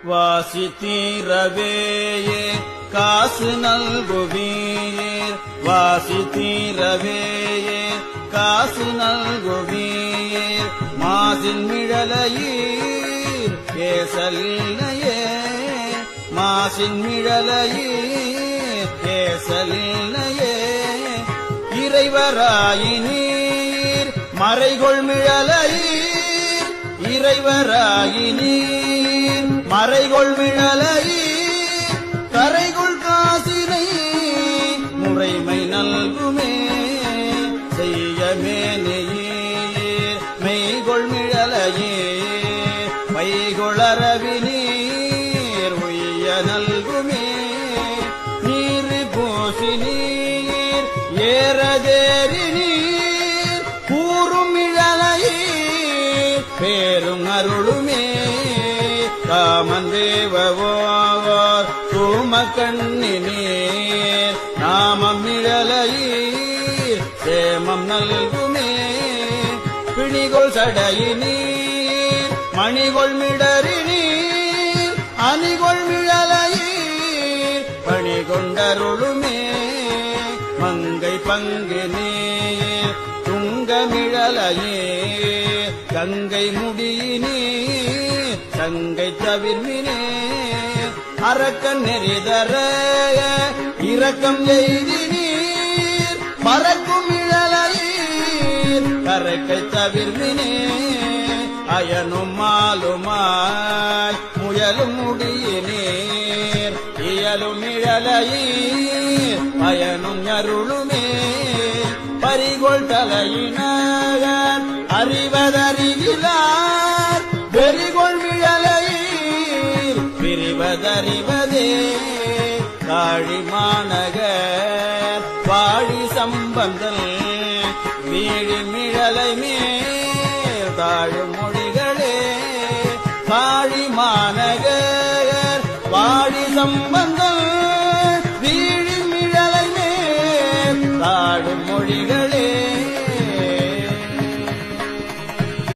வாசி தீரவேயே காசு நல்குவீர் வாசி தீரவேயே காசு நல்குவீர் மாசின் மிழலையீர் கேசலில்லையே மாசின் மிழலையீர் கேசலில்லையே இறைவராயினீர் மறைகொள் மிழலையீர் இறைவராயினீர் மறைகொள் மிழலையீர் கரைகொள் காசினை முறைமை நல்குமே செய்யமேனீர் மெய்கொள் மிழலையீர் மைகொளரவினீர் உய்ய நல்குமே நீர் பூசி நீர் ஏறதேறி நீர் கூறும் மிழலையீர் பேரும் அருளுமே காமன் தேவவோர் தூம கண்ணினீர் நாமம் மிழலையீர் சேமம் நல்குமே பிணிகொள் சடையினீர் மணிகொள் மிடறினீர் அணிகொள் மிழலையீர் பணிகொண்டருளுமே மங்கை பங்கினீர் துங்கமிழலையீர் கங்கை முடியினீர் சங்கை தவிர்மினே அரக்கன் நெறிதர இரக்கம் எய்தினீர் பறக்கும் இழலையீர் கரைக்கை தவிர்மினே அயனும் மாலுமாய் முயலும் முடியினீர் இயலும் இழலையீர் பயனும் அருளுமே பரிகொள் தலையினர் அறிவதறிவிலார் வெறிகொள் மிழலையீர் பிரிவதறிவதே காழி மாநகர் வாழி சம்பந்தல் வீழி மிழலை மேல் தாழும் மொழிகளே காழி மாநகர் வாழி சம்பந்தல்